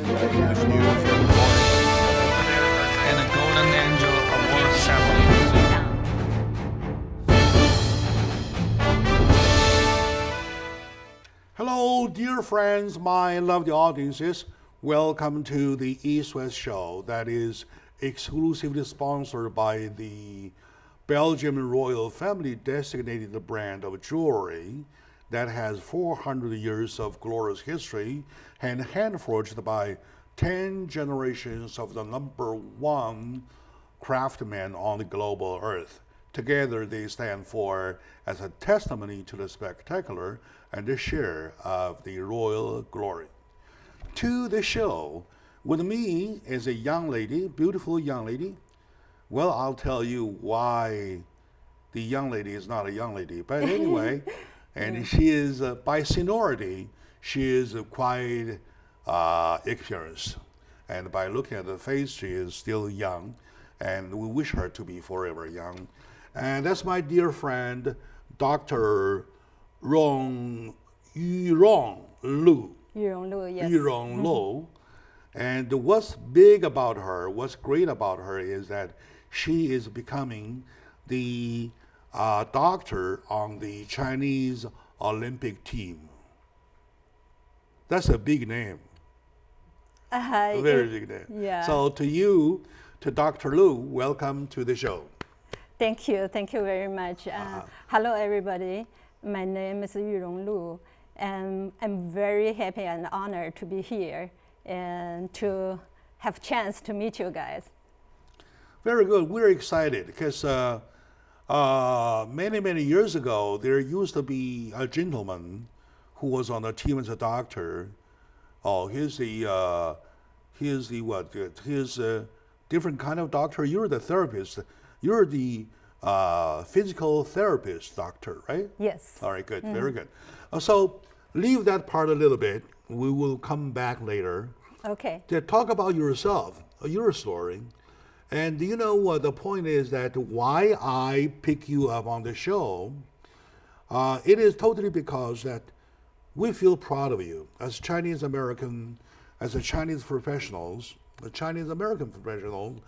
English news and and a Golden Angel Award ceremony. Hello, dear friends, my lovely audiences. Welcome to the East-West Show that is exclusively sponsored by the Belgian royal family designated brand of jewelry that has 400 years of glorious history and hand-forged by 10 generations of the number one craftsmen on the global earth. Together they stand for as a testimony to the spectacular and the share of the royal glory. To the show, with me is a young lady, beautiful young lady. Well, I'll tell you why the young lady is not a young lady, but anyway, and she is, by seniority, she is quite experienced. And by looking at the face, she is still young, and we wish her to be forever young. And that's my dear friend, Dr. Yurong Lu. Yurong Lu, yes. Yurong Lu. And what's big about her, what's great about her is that she is becoming the doctor on the Chinese Olympic team. That's a big name. A very big name. Yeah. So to you, to Dr. Lu, welcome to the show. Thank you very much. Hello, everybody. My name is Yurong Lu, and I'm very happy and honored to be here and to have a chance to meet you guys. Very good. We're excited because many years ago, there used to be a gentleman who was on the team as a doctor. Oh, here's the what? Here's a different kind of doctor. You're the therapist. You're the physical therapist doctor, right? Yes. All right, good. Very good. So leave that part a little bit. We will come back later. Okay. To talk about yourself, your story. And you know what the point is that why I pick you up on the show, it is totally because that we feel proud of you as Chinese American, as a Chinese professionals, a Chinese American professional.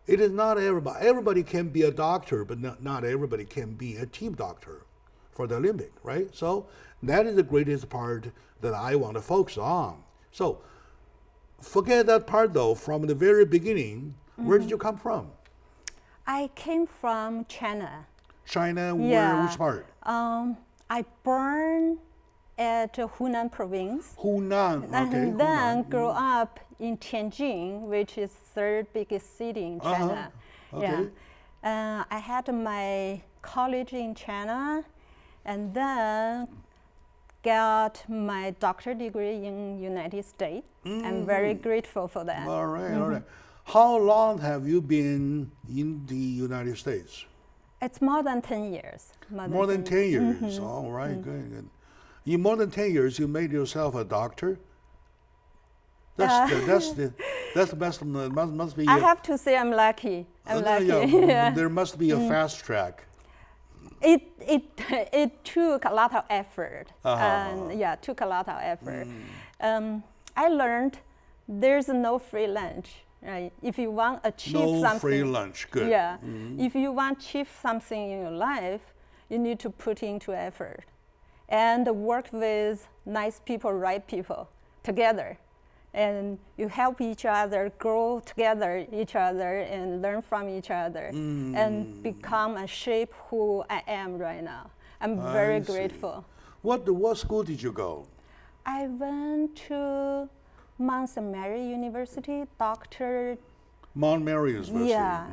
It is not everybody. Everybody can be a doctor, but not everybody can be a team doctor for the Olympic, right? So that is the greatest part that I want to focus on. So forget that part though. From the very beginning, where did you come from? I came from China. China, Yeah. which part? I born at Hunan province. Hunan, okay. And then Hunan. grew up in Tianjin, which is third biggest city in China. Okay. Yeah. I had my college in China, and then got my doctorate degree in United States. I'm very grateful for that. All right, all right. How long have you been in the United States? It's more than 10 years. More than 10 years. All right, good. In more than 10 years, you made yourself a doctor. That's the best. Must be. I have to say I'm lucky. I'm lucky. Yeah, there must be a fast track. It took a lot of effort. Took a lot of effort. I learned there's no free lunch. Right? If you want to achieve something. No free lunch. Good. Yeah. If you want to achieve something in your life, you need to put into effort and work with nice people, right people together. And you help each other, grow together each other, and learn from each other, and become and shape who I am right now. I'm very grateful. What school did you go? I went to Mount St. Mary University, Dr. Mount Mary University. Yeah,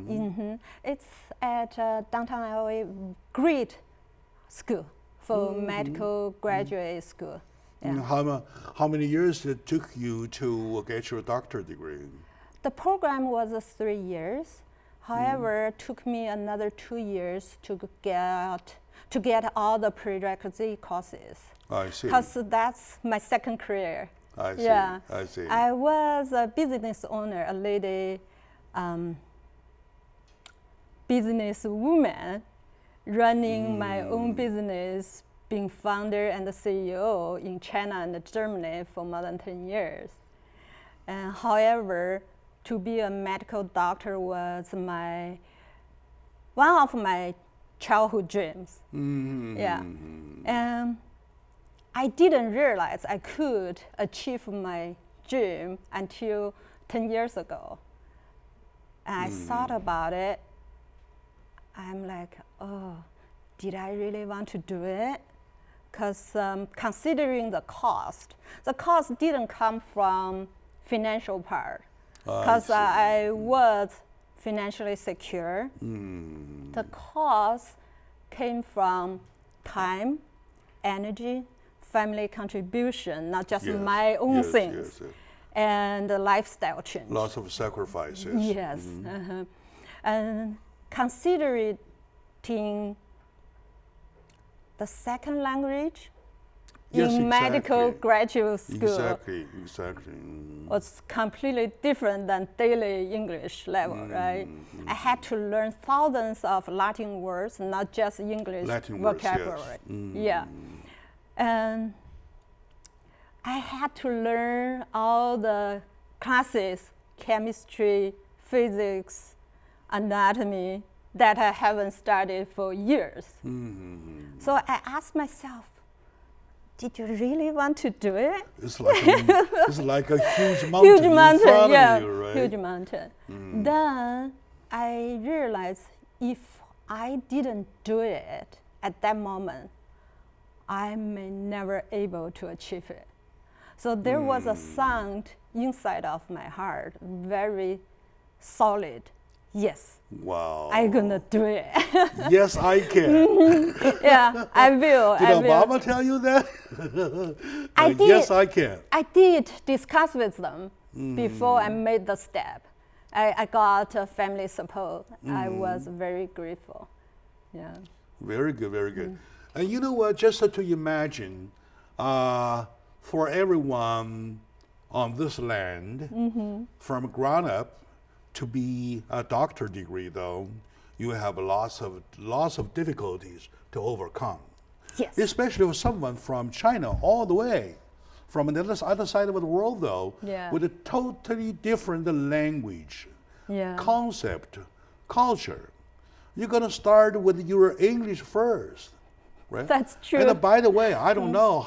it's at downtown LA, great school for medical graduate school. Yeah. How many years it took you to get your doctorate degree? The program was 3 years. However, it took me another 2 years to get all the prerequisite courses. I see. Because that's my second career. I see. Yeah. I see. I was a business owner, a lady business woman, running my own business, being founder and the CEO in China and Germany for more than 10 years. And however, to be a medical doctor was one of my childhood dreams. Yeah. And I didn't realize I could achieve my dream until 10 years ago. And I thought about it. I'm like, oh, did I really want to do it? Because considering the cost didn't come from financial part. Because I was financially secure. The cost came from time, energy, family contribution, not just my own things, and the lifestyle change. Lots of sacrifices. Yes. And considering the second language in medical graduate school Exactly. was completely different than daily English level, right? I had to learn thousands of Latin words, not just English vocabulary. Yeah. And I had to learn all the classes, chemistry, physics, anatomy, that I haven't studied for years. So I asked myself, did you really want to do it? It's like a huge mountain Huge in mountain, front yeah, of you, right? huge mountain. Then I realized if I didn't do it at that moment, I may never able to achieve it. So there was a sound inside of my heart, very solid. Yes. Wow. I'm gonna do it. Yes, I can. Yeah, I will. Did I will. Obama tell you that? I did. Yes, I can. I did discuss with them before I made the step. I got family support. I was very grateful. Yeah. Very good, very good. And you know what? Just to imagine, for everyone on this land, from ground up to be a doctor degree, though, you have lots of difficulties to overcome. Yes. Especially for someone from China all the way, from the other side of the world, though, Yeah. with a totally different language, Yeah. concept, culture. You're gonna start with your English first, right? That's true. And by the way, I don't know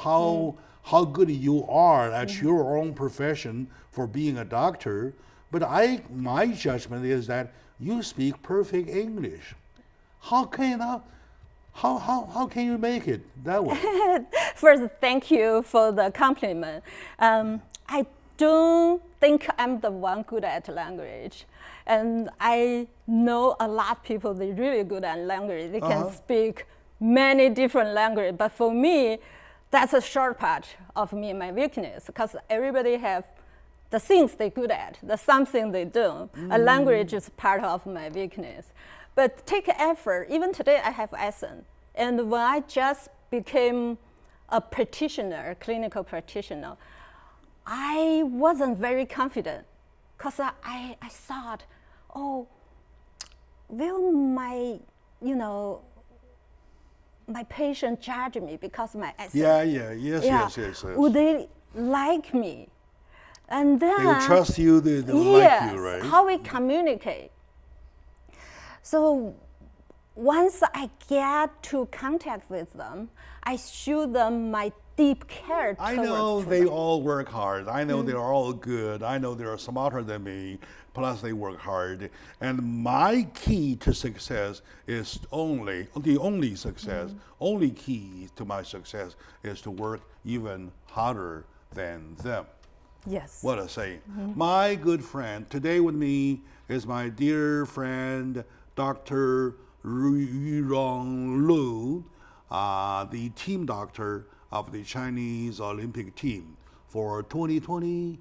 how good you are at your own profession for being a doctor, but my judgment is that you speak perfect English. How can you make it that way? First, thank you for the compliment. I don't think I'm the one good at language. And I know a lot of people, they're really good at language. They can speak many different languages. But for me, that's a short part of me, my weakness, because everybody have the things they're good at, the something they do. A language is part of my weakness. But take effort. Even today, I have accent. And when I just became a practitioner, a clinical practitioner, I wasn't very confident because I thought, oh, will my patient judge me because my accent? Yes. Would they like me? And then They will trust you, they will like you, right? How we communicate. So once I get to contact with them, I show them my deep care I towards know them. they all work hard. I know they're all good. I know they're smarter than me. Plus, they work hard. And my key to success is only key to my success is to work even harder than them. Yes. What a saying. My good friend, today with me is my dear friend, Dr. Yurong Lu, the team doctor of the Chinese Olympic team for 2020.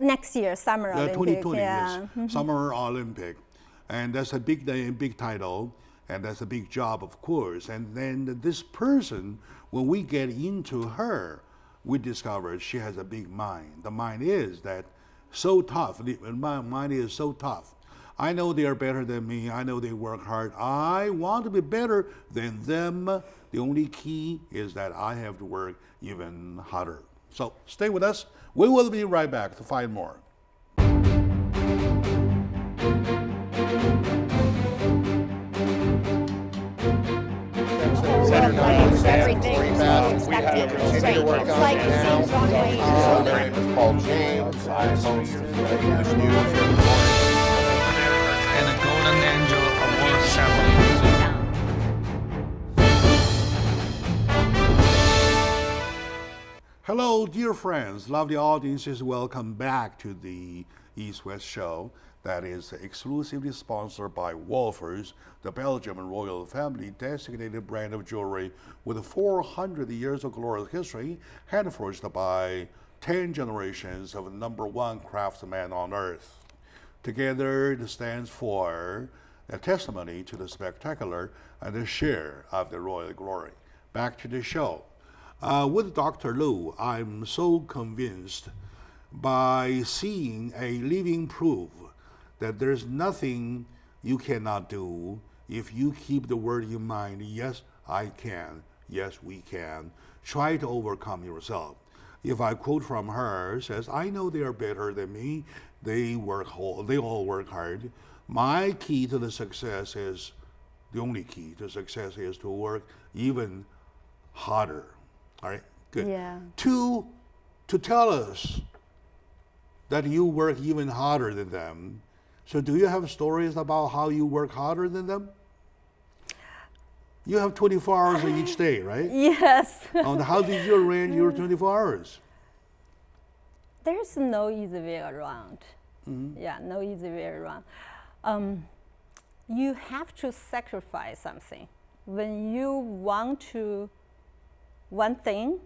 Next year, Summer Olympic. 2020, yeah. yes. Summer Olympic. And that's a big day and big title, and that's a big job, of course. And then this person, when we get into her, we discovered she has a big mind. The mind is that so tough. My mind is so tough. I know they are better than me. I know they work hard. I want to be better than them. The only key is that I have to work even harder. So stay with us. We will be right back to find more. Everything expected. It's like seeing Broadway. My name is Paul James. I host English News every morning. And a Golden Angel Award ceremony. Hello, dear friends, lovely audiences. Welcome back to the East-West Show that is exclusively sponsored by Wolfers, the Belgian royal family designated brand of jewelry with 400 years of glorious history, handforged by 10 generations of #1 craftsmen on earth. Together, it stands for a testimony to the spectacular and the share of the royal glory. Back to the show. With Dr. Lu, I'm so convinced by seeing a living proof that there's nothing you cannot do if you keep the word in mind. Yes, I can. Yes, we can. Try to overcome yourself. If I quote from her, says, I know they are better than me. They all work hard. My key to the success is, the only key to success is to work even harder. All right, good. Yeah. To tell us that you work even harder than them. So do you have stories about how you work harder than them? You have 24 hours each day, right? Yes. And how did you arrange your 24 hours? There's no easy way around. Yeah, no easy way around. You have to sacrifice something. When you want to one thing,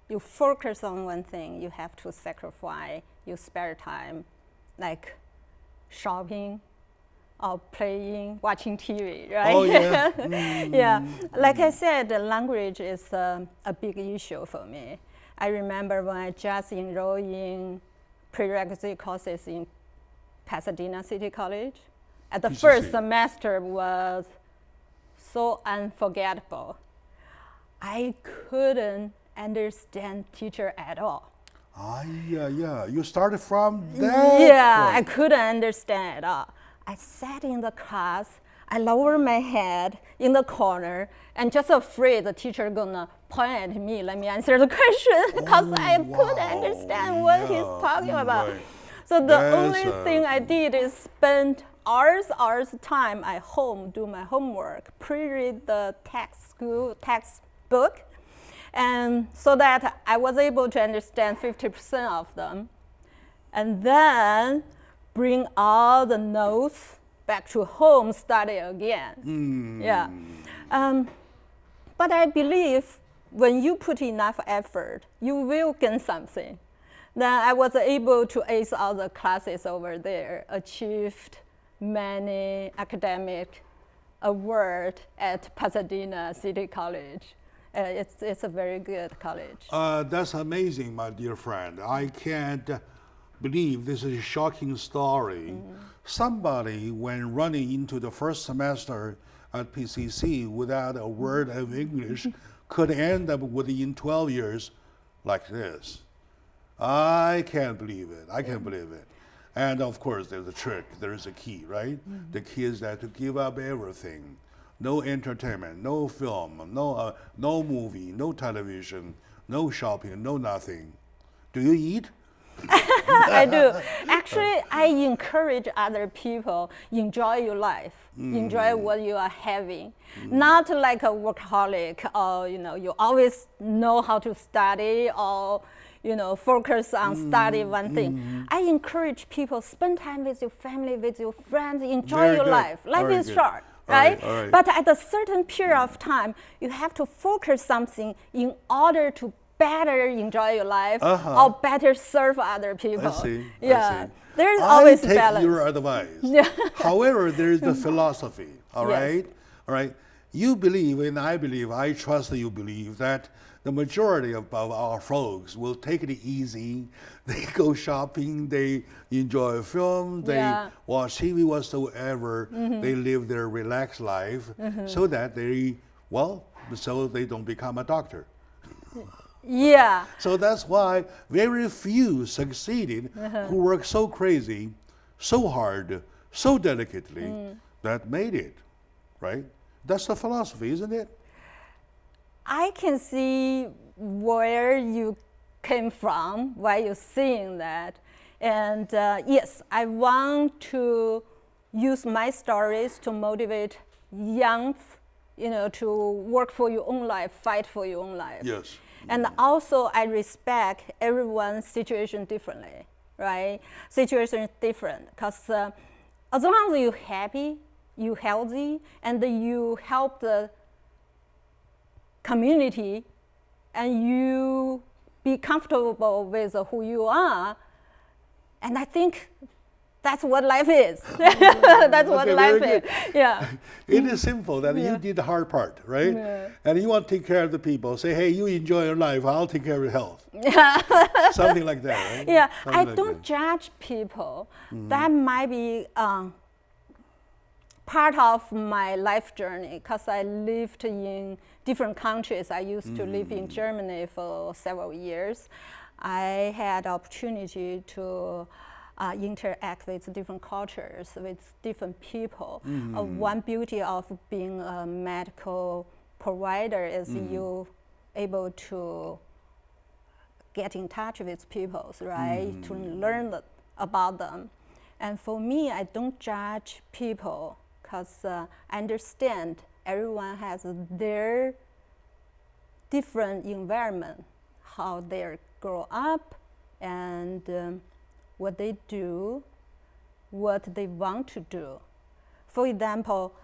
you focus on one thing, you have to sacrifice your spare time, like shopping or playing, watching TV, right? Oh, yeah. Yeah, like I said, the language is a big issue for me. I remember when I just enrolled in prerequisite courses in Pasadena City College. At the first semester was so unforgettable. I couldn't understand teacher at all. Yeah. You started from that. Yeah, I point. couldn't understand at all. I sat in the class, I lowered my head in the corner, and just afraid the teacher gonna point at me, let me answer the question, because I couldn't understand what he's talking about. Right. So the That's only thing I did is spend hours of time at home, do my homework, pre-read the textbook, and so that I was able to understand 50% of them, and then bring all the notes back to home, study again. Yeah, but I believe when you put enough effort, you will gain something. Then I was able to ace all the classes over there, achieved many academic awards at Pasadena City College. It's a very good college. That's amazing, my dear friend. I can't believe this is a shocking story. Somebody, when running into the first semester at PCC without a word of English, could end up within 12 years like this. I can't believe it. I can't believe it. And of course, there's a trick. There's a key, right? The key is that to give up everything. No entertainment, no film, no movie, no television, no shopping, no nothing. Do you eat? I do. Actually, I encourage other people, enjoy your life, enjoy what you are having. Not like a workaholic or, you always know how to study or, focus on study one thing. I encourage people, spend time with your family, with your friends, enjoy Very your good. life. Life Very is good. short, All right? right. But at a certain period of time, you have to focus something in order to better enjoy your life or better serve other people. I see. Yeah. I see. There's always I take balance. your advice. Yeah. However, there is the philosophy. All Yes. right. All right. You believe, and I believe. I trust that you believe that the majority of our folks will take it easy. They go shopping. They enjoy film. They watch TV whatsoever. They live their relaxed life, so that so they don't become a doctor. Yeah. So that's why very few succeeded who work so crazy, so hard, so delicately that made it, right? That's the philosophy, isn't it? I can see where you came from, why you're saying that. And yes, I want to use my stories to motivate young, to work for your own life, fight for your own life. Yes. And also, I respect everyone's situation differently, right? Situation is different because as long as you're happy, you're healthy, and you help the community, and you be comfortable with who you are, and I think that's what life is. That's what Okay, life very is. good. Yeah. It is simple that you did the hard part, right? Yeah. And you want to take care of the people. Say, hey, you enjoy your life, I'll take care of your health. Something like that, right? Yeah, Something I like don't that. judge people. That might be part of my life journey because I lived in different countries. I used to live in Germany for several years. I had opportunity to interact with different cultures, with different people. One beauty of being a medical provider is you able to get in touch with people, right? To learn about them. And for me, I don't judge people because I understand everyone has their different environment, how they grow up, and what they do, what they want to do. For example,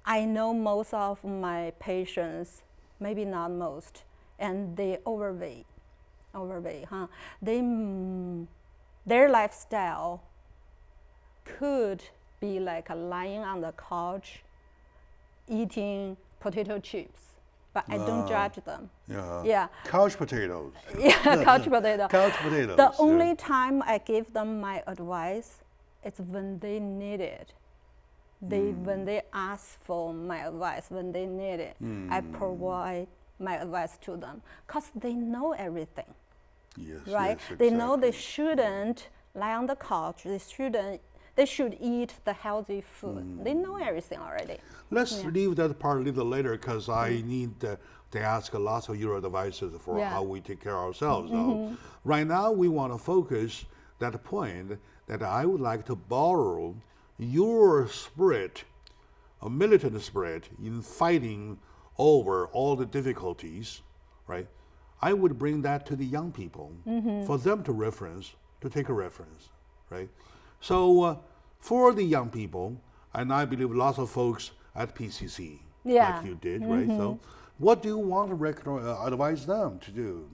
I know most of my patients, maybe not most, and they overweight, huh? Their lifestyle could be like lying on the couch, eating potato chips, but I don't judge them. Yeah. Couch potatoes. Yeah, couch potato. Couch potatoes. The only time I give them my advice is when they need it. When they ask for my advice, when they need it, I provide my advice to them because they know everything, Yes, right? yes, They know they exactly. shouldn't lie on the couch. They should eat the healthy food. They know everything already. Let's leave that part a little later because I need to ask lots of your advices for Yeah. how we take care of ourselves. Though. Right now, we want to focus that point that I would like to borrow your spirit, a militant spirit in fighting over all the difficulties, right? I would bring that to the young people for them to take a reference, right? So for the young people, and I believe lots of folks at PCC, Yeah. like you did, right? So what do you want to advise them to do?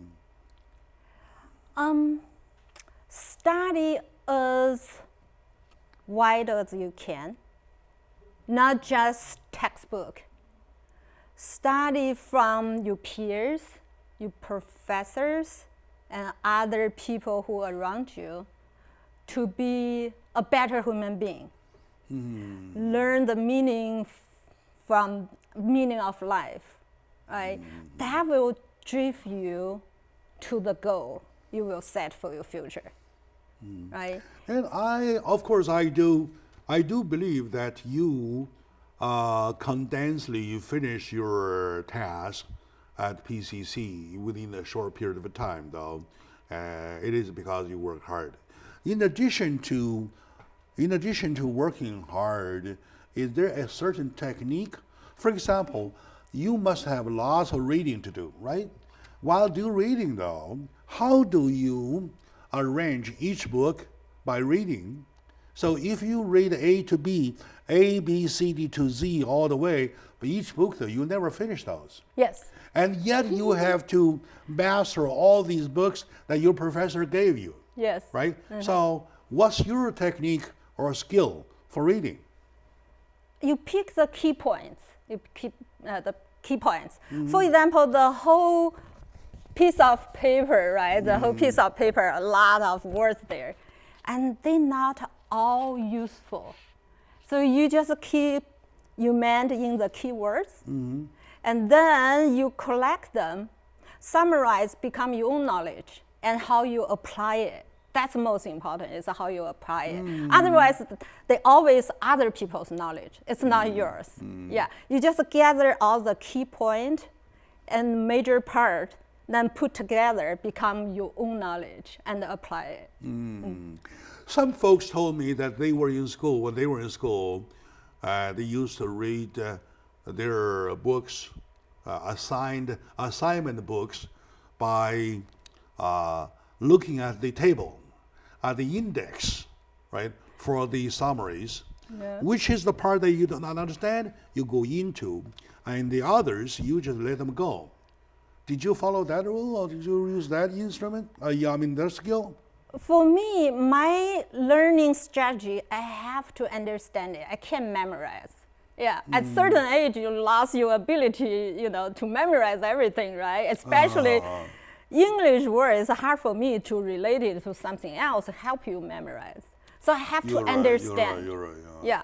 Study as wide as you can, not just textbook. Study from your peers, your professors, and other people who are around you to be a better human being. Learn the meaning of life, right? That will drive you to the goal you will set for your future, right? And I do believe that you condensedly finish your task at PCC within a short period of time, though. It is because you work hard. In addition to working hard, is there a certain technique? For example, you must have lots of reading to do, right? While do reading, though, how do you arrange each book by reading? So if you read A to B, A, B, C, D to Z all the way, but each book, though, you never finish those. Yes. And yet you have to master all these books that your professor gave you, Yes. right? So what's your technique or skill for reading? You pick the key points. You keep the key points. For example, the whole piece of paper, right? The whole piece of paper, a lot of words there, and they're not all useful. So you just keep your mind in the keywords, and then you collect them. summarize, become your own knowledge, and how you apply it. That's most important, is how you apply it. Otherwise, they always other people's knowledge. It's not yours. Yeah, you just gather all the key point and major part, then put together, become your own knowledge and apply it. Some folks told me that they were in school. When they were in school, they used to read their books, assignment books, by looking at the table, at the index, right, for the summaries. Yeah. Which is the part that you do not understand, you go into, and the others, you just let them go. Did you follow that rule, or did you use that instrument? That skill? For me, my learning strategy, I have to understand it. I can't memorize. Yeah, at certain age, you lost your ability, to memorize everything, right? Especially English words, it's hard for me to relate it to something else, help you memorize. So I have to understand. You're right. Yeah,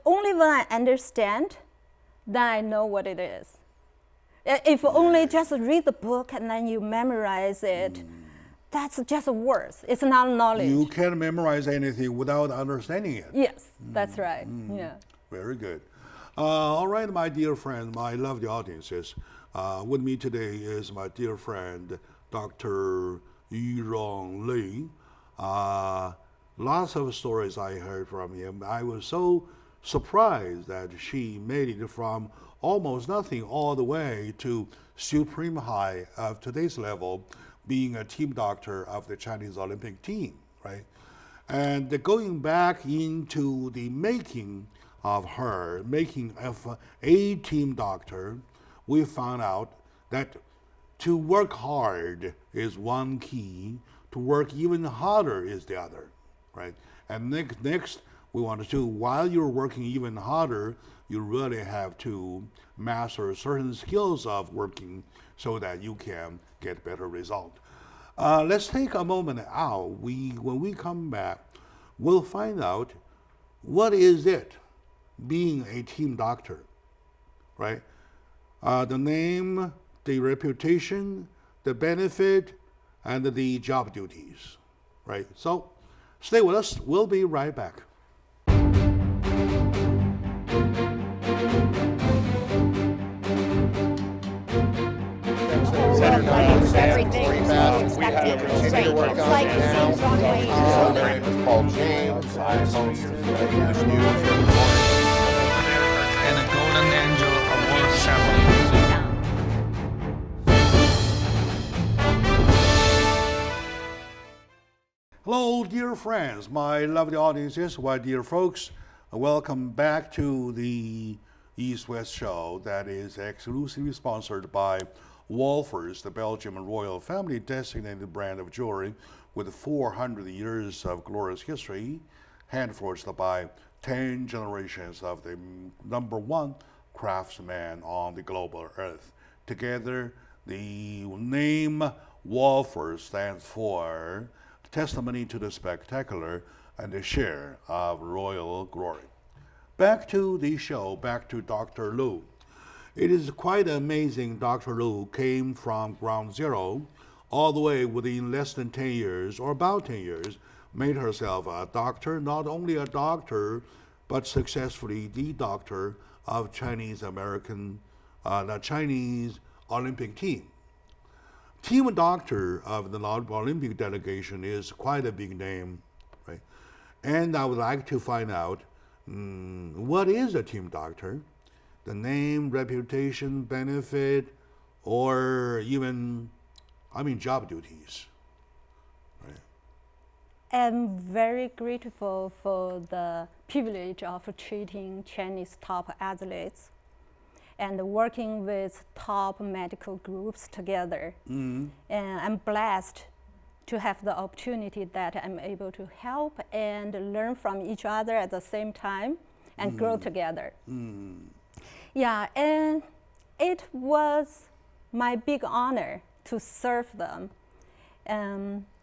only when I understand, then I know what it is. If only just read the book and then you memorize it, that's just words. It's not knowledge. You can't memorize anything without understanding it. Yes, that's right. Yeah. Very good. All right, my dear friend, my lovely audiences. With me today is my dear friend, Dr. Yurong Li. Lots of stories I heard from him. I was so surprised that she made it from almost nothing all the way to supreme high of today's level, being a team doctor of the Chinese Olympic team, right? And going back into the making of a team doctor, we found out that to work hard is one key, to work even harder is the other, right? And next we want to, while you're working even harder, you really have to master certain skills of working so that you can get better result. Let's take a moment out. When we come back, we'll find out what is it being a team doctor, right? The name, the reputation, the benefit, and the job duties, right? So stay with us. We'll be right back. Everything is expected to be great. It's like the same strong way. My name is Paul James. I'm host of English News. And a Golden Angel Award ceremony. Hello, dear friends, my lovely audiences, my dear folks. Welcome back to the East-West show that is exclusively sponsored by Wolfers, the Belgian royal family designated brand of jewelry with 400 years of glorious history, hand-forged by 10 generations of the number one craftsman on the global earth. Together, the name Wolfers stands for testimony to the spectacular and the share of royal glory. Back to the show, back to Dr. Lu. It is quite amazing Dr. Lu came from ground zero all the way within less than 10 years, or about 10 years, made herself a doctor, not only a doctor, but successfully the doctor of the Chinese Olympic team. Team doctor of the Olympic delegation is quite a big name, right? And I would like to find out what is a team doctor? The name, reputation, benefit, or even, job duties. Right? I'm very grateful for the privilege of treating Chinese top athletes and working with top medical groups together. And I'm blessed to have the opportunity that I'm able to help and learn from each other at the same time and grow together. Yeah, and it was my big honor to serve them,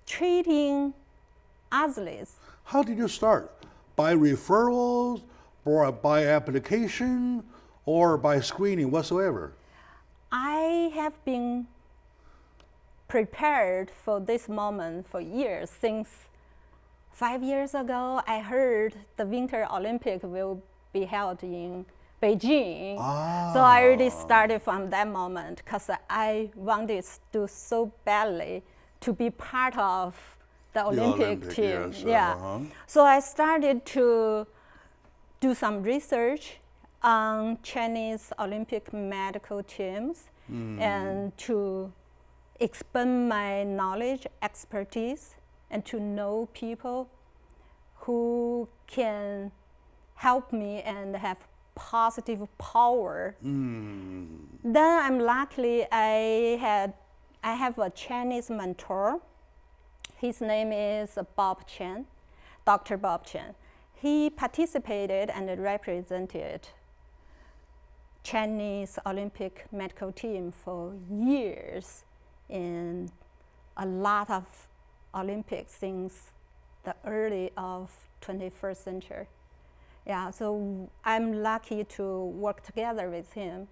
treating athletes. How did you start? By referrals, or by application, or by screening whatsoever? I have been prepared for this moment for years. Since 5 years ago, I heard the Winter Olympic will be held in Beijing. So I already started from that moment because I wanted to so badly to be part of the Olympic team. Yes, Yeah. So I started to do some research on Chinese Olympic medical teams and to expand my knowledge, expertise, and to know people who can help me and have positive power. Then I'm lucky I have a Chinese mentor. His name is Bob Chen, Dr. Bob Chen. He participated and represented Chinese Olympic medical team for years in a lot of Olympics since the early of 21st century. Yeah, so I'm lucky to work together with him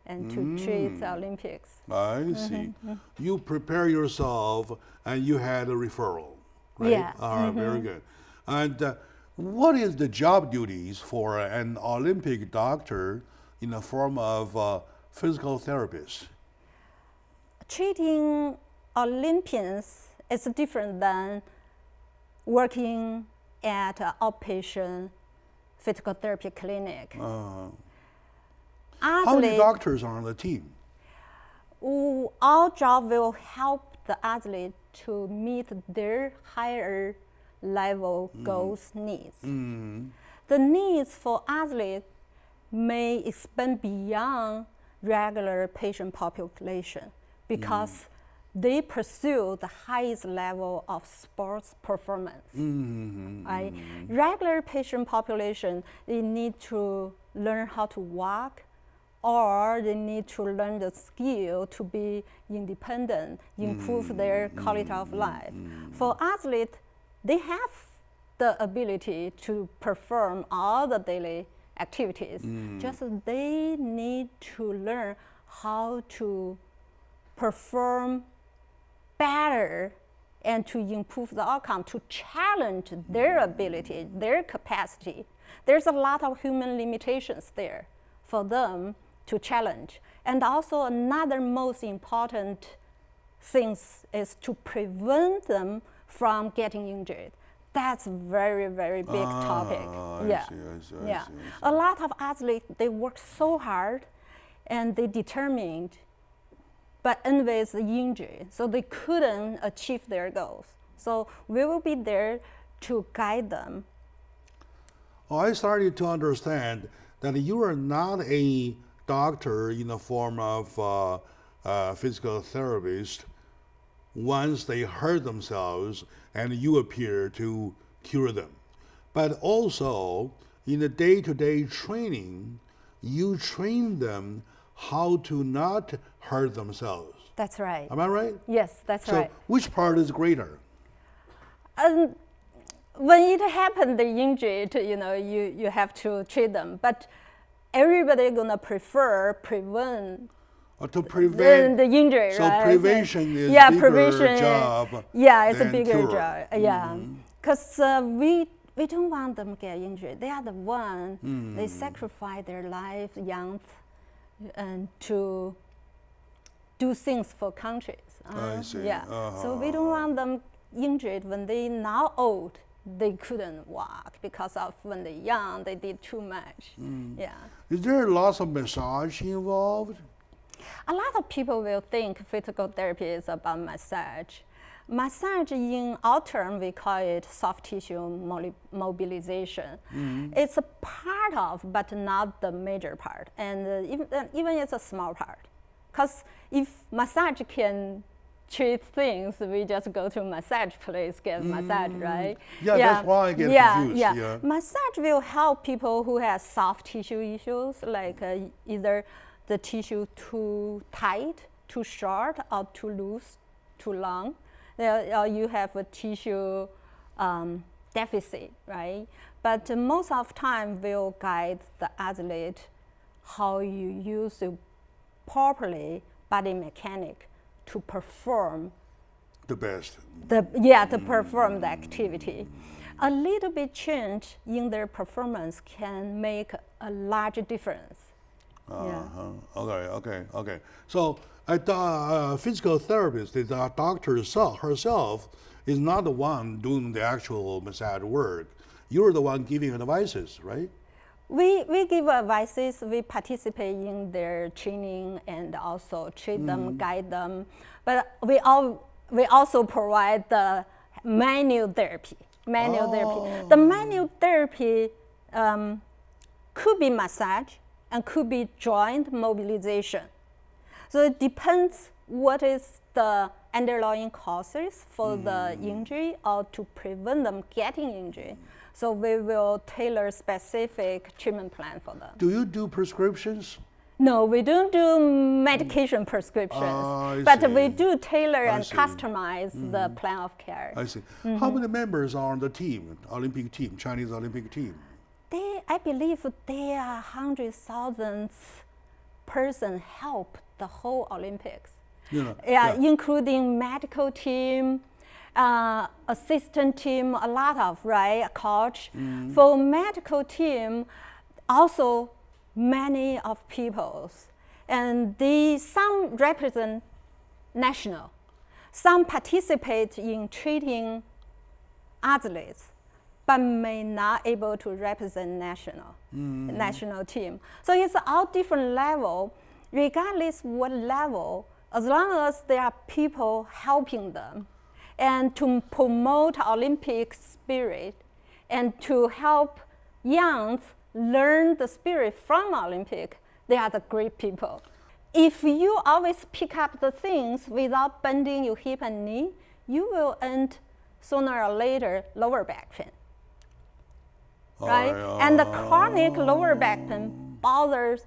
and to treat the Olympics. I see. You prepare yourself and you had a referral, right? Yeah. Very good. And what is the job duties for an Olympic doctor in the form of physical therapist? Treating Olympians is different than working at an outpatient physical therapy clinic. How many doctors are on the team? Our job will help the athlete to meet their higher level goals needs. The needs for athletes may expand beyond regular patient population because they pursue the highest level of sports performance. Right? Regular patient population, they need to learn how to walk, or they need to learn the skill to be independent, improve their quality of life. For athletes, they have the ability to perform all the daily activities. Just they need to learn how to perform better and to improve the outcome, to challenge their ability, their capacity. There's a lot of human limitations there for them to challenge. And also another most important thing is to prevent them from getting injured. That's very, very big topic. I see. A lot of athletes, they work so hard and they determined, but anyways, the injury, so they couldn't achieve their goals. So we will be there to guide them. Well, I started to understand that you are not a doctor in the form of physical therapist once they hurt themselves and you appear to cure them. But also, in the day-to-day training, you train them how to not hurt themselves. That's right. Am I right? Yes, that's So right. which part is greater? When it happened, the injury, you have to treat them. But everybody gonna prefer prevent To prevent the injury, so right? prevention is yeah, bigger prevention, job. Yeah, it's a than bigger cure. job. Yeah, because we don't want them to get injured. They are the one they sacrifice their life, young, and to do things for countries. I see. Yeah, so we don't want them injured when they now old. They couldn't walk because of when they're young, they did too much. Yeah. Is there lots of massage involved? A lot of people will think physical therapy is about massage. Massage, in our term, we call it soft tissue mobilization. It's a part of, but not the major part. And even it's a small part. Because if massage can treat things, we just go to massage place, get massage, right? Yeah, that's why I get confused. Yeah. Massage will help people who have soft tissue issues, like either the tissue too tight, too short, or too loose, too long. Or you have a tissue deficit, right? But most of the time, we'll guide the athlete how you use properly body mechanic to perform The best. to perform the activity. A little bit change in their performance can make a large difference. Okay. So a physical therapist, the doctor herself is not the one doing the actual massage work. You're the one giving advices, right? We give advices, we participate in their training and also treat them, guide them. But we also provide the manual therapy. The manual therapy could be massage and could be joint mobilization. So it depends what is the underlying causes for the injury or to prevent them getting injury. So we will tailor specific treatment plan for them. Do you do prescriptions? No, we don't do medication prescriptions, I but see. we do tailor and see. customize the plan of care. I see. How many members are on the team, Olympic team, Chinese Olympic team? I believe there are 100,000 person help the whole Olympics. Including medical team, assistant team, a lot of, right, a coach. For medical team, also many of peoples. And some represent national. Some participate in treating athletes, but may not able to represent national team. So it's all different level, regardless what level, as long as there are people helping them, and to promote Olympic spirit, and to help young learn the spirit from Olympic, they are the great people. If you always pick up the things without bending your hip and knee, you will end sooner or later lower back pain. Right? And the chronic lower back pain bothers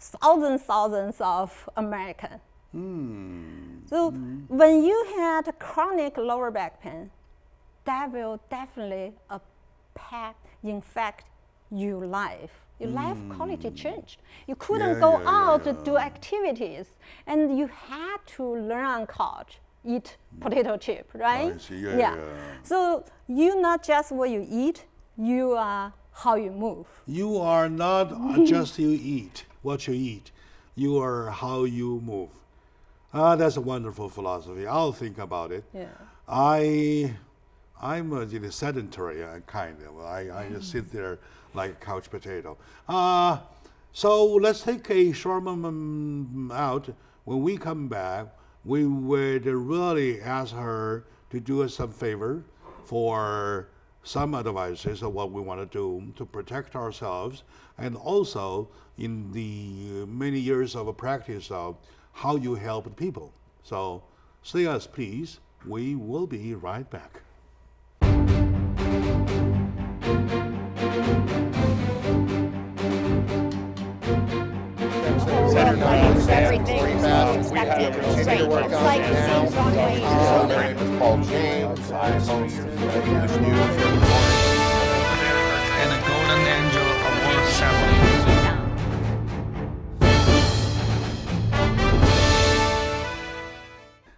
thousands of Americans. So when you had chronic lower back pain, that will definitely infect your life. Your life quality changed. You couldn't go out to do activities, and you had to learn on couch, eat potato chip, right? I see. So you not just what you eat, you are how you move. You are not just what you eat. You are how you move. That's a wonderful philosophy. I'll think about it. Yeah. I'm a sedentary kind of. I just sit there like a couch potato. So let's take a short moment out. When we come back, we would really ask her to do us some favor for some advices of what we want to do to protect ourselves, and also in the many years of practice of how you help people. So stay us, please. We will be right back. Everything is expected. It's like the same runway. My name is Paul James. I host English News. And a Golden Angel Award ceremony.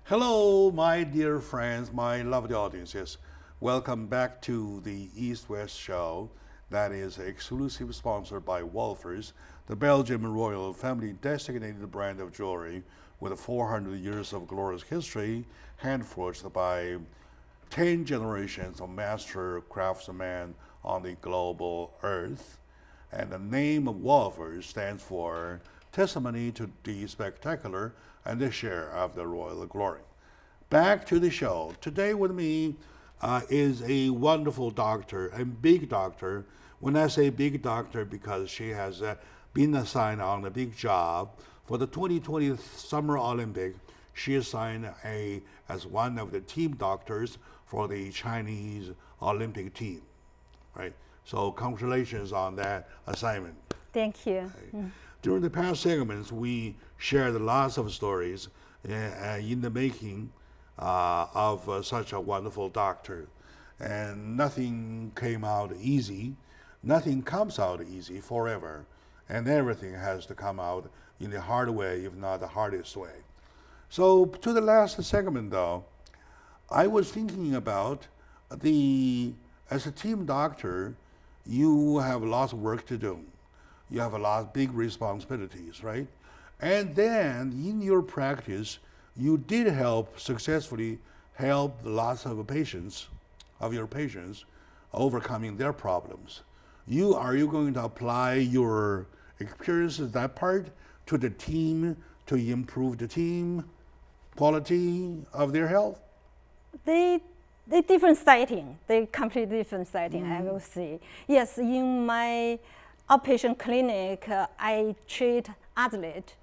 Hello, my dear friends, my lovely audiences. Welcome back to the East-West Show that is exclusive sponsored by Wolfers, the Belgian royal family designated brand of jewelry with 400 years of glorious history, hand-forged by 10 generations of master craftsmen on the global earth. And the name of Wolfers stands for testimony to the spectacular and the share of the royal glory. Back to the show. Today with me is a wonderful doctor, a big doctor. When I say big doctor, because she has been assigned on a big job for the 2020 Summer Olympic. She assigned as one of the team doctors for the Chinese Olympic team, right? So congratulations on that assignment. Thank you. During the past segments, we shared lots of stories in the making of such a wonderful doctor. And nothing came out easy. Nothing comes out easy forever. And everything has to come out in the hard way, if not the hardest way. So to the last segment though, I was thinking about as a team doctor, you have lots of work to do. You have a lot of big responsibilities, right? And then in your practice, you did successfully help lots of your patients overcoming their problems. Are you going to apply your experiences, that part, to the team to improve the team quality of their health? They different setting. They completely different setting, I will say. Yes, in my outpatient clinic, I treat athletes,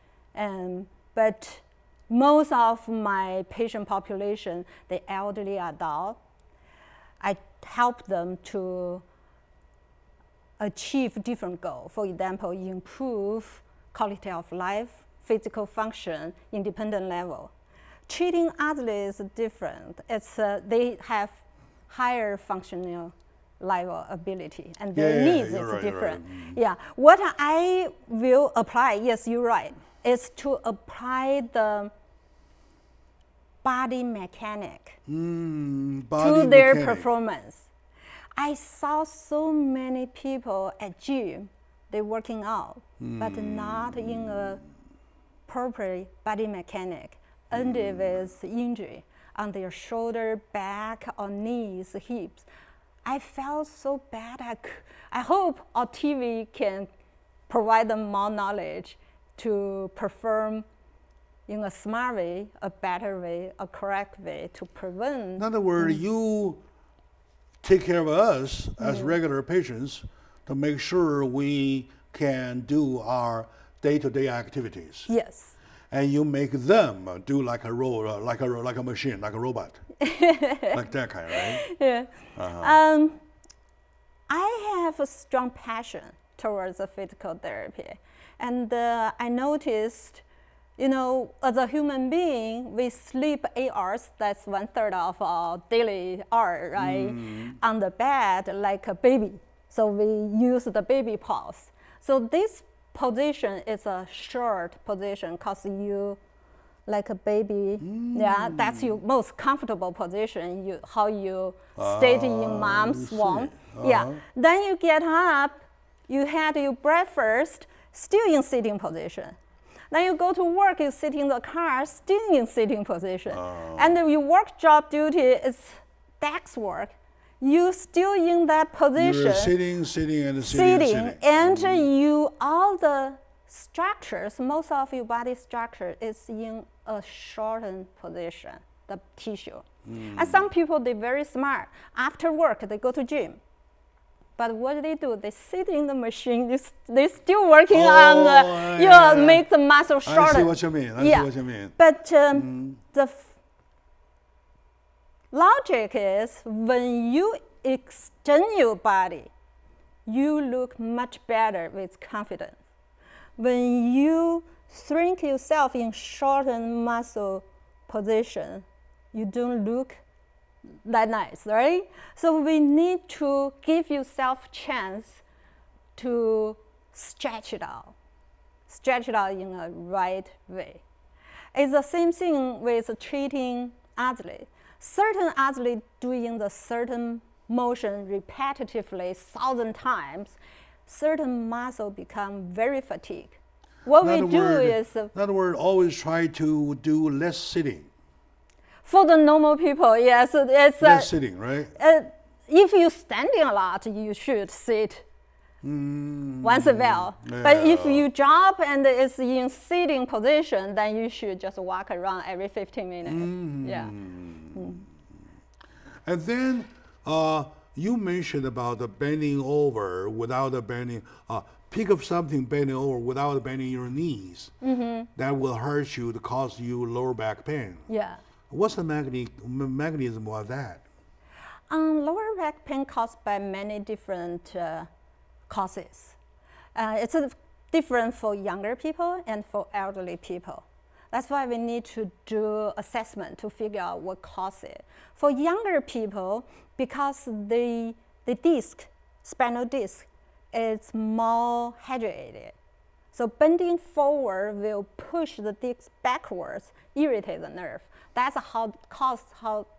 but most of my patient population, the elderly adult, I help them to achieve different goals. For example, improve quality of life, physical function, independent level. Treating athletes is different. They have higher functional level ability, and their needs is different. Yeah, what I will apply, yes, you're right, is to apply the body mechanic to their performance. I saw so many people at gym, they're working out, but not in a proper body mechanic, ended with injury on their shoulder, back, or knees, hips. I felt so bad. I hope our TV can provide them more knowledge to perform in a smart way, a better way, a correct way to prevent. In other words, you take care of us as regular patients to make sure we can do our day-to-day activities. Yes. And you make them do like a machine, like a robot, like that kind, right? Yeah. I have a strong passion towards the physical therapy, and I noticed, as a human being, we sleep 8 hours. That's 1/3 of our daily hour, right? On the bed like a baby. So we use the baby pose. So this position is a short position because you, like a baby, that's your most comfortable position. How you stay in mom's womb. Yeah. Then you get up, you had your breakfast, still in sitting position. Then you go to work, you sit in the car, still in sitting position. And your work job duty is desk work. You still in that position. You're sitting. And you, all the structures, most of your body structure is in a shortened position, the tissue. And some people, they're very smart. After work, they go to gym. But what do? They sit in the machine. They're still working on make the muscle shorter. I see what you mean. But the logic is when you extend your body, you look much better with confidence. When you shrink yourself in shortened muscle position, you don't look that nice, right? So we need to give yourself chance to stretch it out in a right way. It's the same thing with treating athletes. Certain athletes doing the certain motion repetitively 1,000 times, certain muscle become very fatigued. What we do is... In other words, always try to do less sitting. For the normal people, yes, it's less sitting, right? If you're standing a lot, you should sit once a while. Yeah. But if you jump and it's in sitting position, then you should just walk around every 15 minutes. Yeah. And then you mentioned about the bending over without the bending. Pick up something bending over without bending your knees. That will hurt you to cause you lower back pain. Yeah. What's the mechanism of that? Lower back pain caused by many different causes. It's different for younger people and for elderly people. That's why we need to do assessment to figure out what causes it. For younger people, because the spinal disc, is more hydrated, So bending forward will push the disc backwards, irritate the nerve. That's how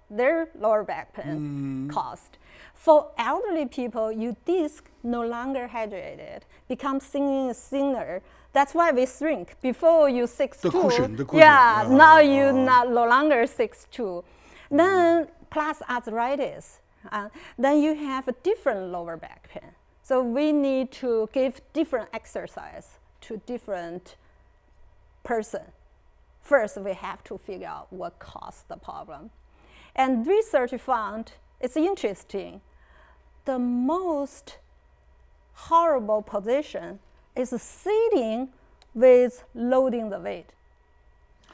their lower back pain caused. For elderly people, your disc no longer hydrated, becomes thinner. That's why we shrink. Before you 6'2", the cushion. yeah, now you no longer 6'2". Then plus arthritis, then you have a different lower back pain. So we need to give different exercise to different person. First, we have to figure out what caused the problem. And research found, it's interesting, the most horrible position is sitting with loading the weight.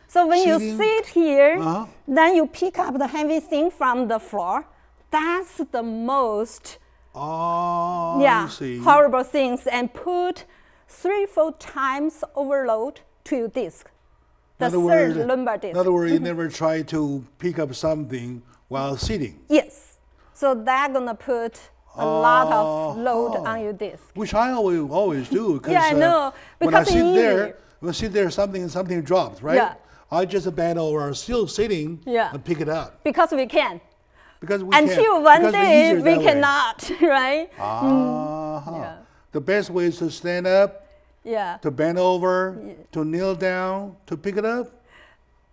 So when you sit here, then you pick up the heavy thing from the floor. That's the most horrible things, and put 3-4 times overload to your disc. The third lumbar disc. In other words, you never try to pick up something while sitting. Yes. So that's gonna put a lot of load on your disc. Which I always do. Yeah, I know. When I Because sit there, something drops, right? Yeah. I just bend over, still sitting, and pick it up. Because we can. Because we Until can. one Because day easier we that way. cannot, right? Yeah. The best way is to stand up, Yeah. to bend over, to kneel down, to pick it up.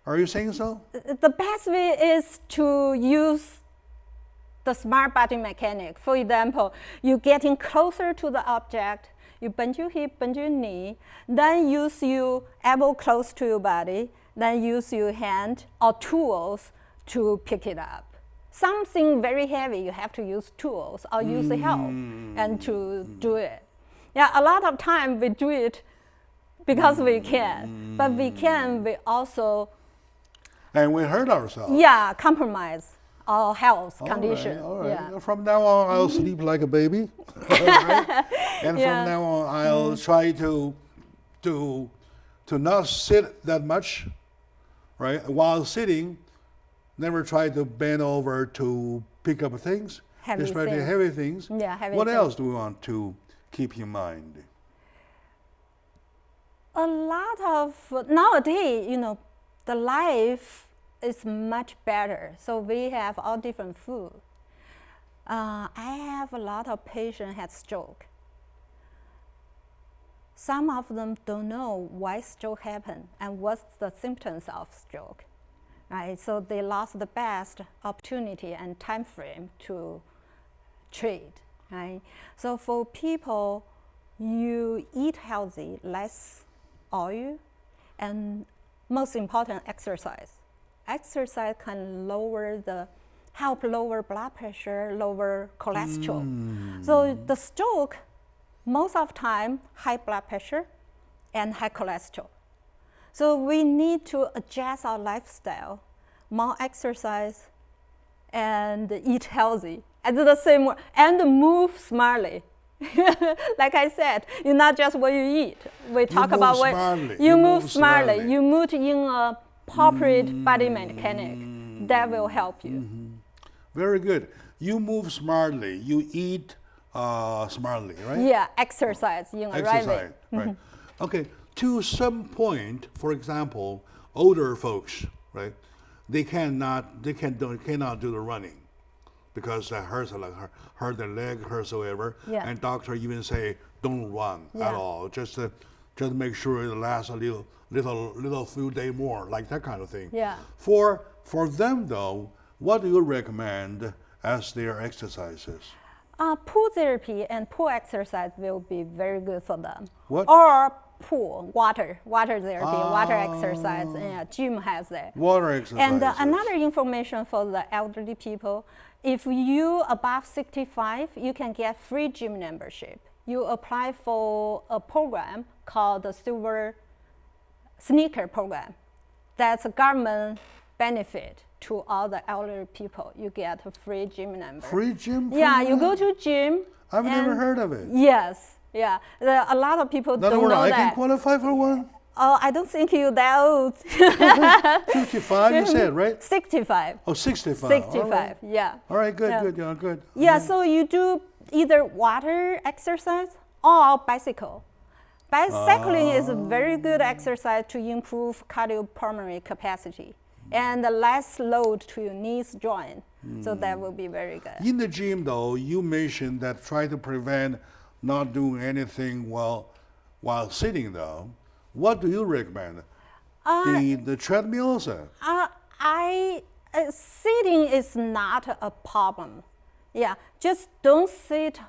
Are you saying so? The best way is to use the smart body mechanic. For example, you're getting closer to the object, you bend your hip, bend your knee, then use your elbow close to your body, then use your hand or tools to pick it up. Something very heavy, you have to use tools or use help and to do it. Yeah, a lot of time we do it because we can, but we also And we hurt ourselves. compromise our health condition. All right. Yeah. From now on, I'll sleep like a baby. Right? And from now on, I'll try to not sit that much, right? While sitting, never try to bend over to pick up things, especially heavy things. Yeah, heavy What things. else do we want to keep in mind? A lot of nowadays, the life is much better. So we have all different food. I have a lot of patients had stroke. Some of them don't know why stroke happened and what's the symptoms of stroke, right? So they lost the best opportunity and time frame to treat, right? So for people, you eat healthy, less oil, and most important, exercise. Exercise can help lower blood pressure, lower cholesterol. So the stroke, most of the time, high blood pressure and high cholesterol. So we need to adjust our lifestyle, more exercise, and eat healthy. And the same, and move smartly. Like I said, it's not just what you eat. We talk about what you move smartly. You move in a appropriate body mechanic. That will help you. Very good. You move smartly. You eat smartly, right? Yeah, exercise in a right way. Right. Okay. To some point, for example, older folks, right? They cannot do the running because that hurts, like hurt their leg, hurts whatever. Yeah. And doctor even say don't run at all. Just make sure it lasts a little few days more, like that kind of thing. Yeah. For them though, what do you recommend as their exercises? Pool therapy and pool exercise will be very good for them. What? Or pool, water therapy, water exercise. Yeah, gym has that. Water exercises. And another information for the elderly people, if you above 65, you can get free gym membership. You apply for a program called the Silver Sneaker Program. That's a government benefit to all the elderly people. You get a free gym member. Free gym? Yeah, you go to gym. I've never heard of it. Yes, yeah. A lot of people don't know I that. can qualify for one? Oh, I don't think you're that old. 55, you said, right? 65. Oh, 65. 65, All right. yeah. All right, good, Yeah. good. Yeah, so you do either water exercise or bicycle. Bicycling is a very good exercise to improve cardiopulmonary capacity and less load to your knees joint. So that will be very good. In the gym, though, you mentioned that try to prevent not doing anything while sitting, though. What do you recommend? The treadmills? Sitting is not a problem. Yeah, just don't sit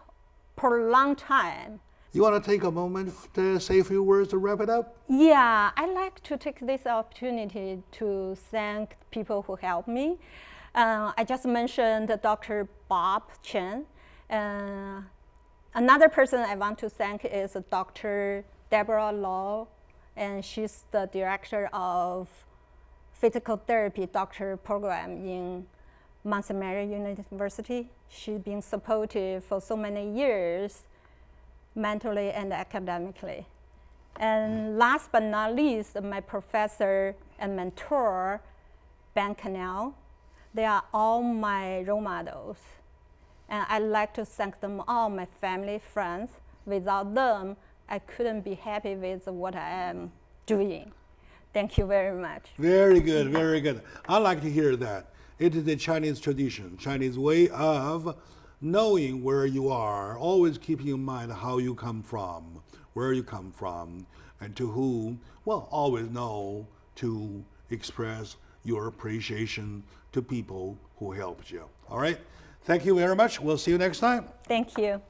for a long time. You want to take a moment to say a few words to wrap it up? Yeah, I like to take this opportunity to thank people who helped me. I just mentioned Dr. Bob Chen. Another person I want to thank is Dr. Deborah Law, and she's the director of physical therapy doctor program in Mount Mary University. She's been supportive for so many years, mentally and academically. And last but not least, my professor and mentor, Ben Cannell. They are all my role models. And I'd like to thank them all, my family, friends. Without them, I couldn't be happy with what I am doing. Thank you very much. Very good, very good. I like to hear that. It is a Chinese tradition, Chinese way of knowing where you are, always keeping in mind how you come from, where you come from, and to whom. Well, always know to express your appreciation to people who helped you. All right? Thank you very much. We'll see you next time. Thank you.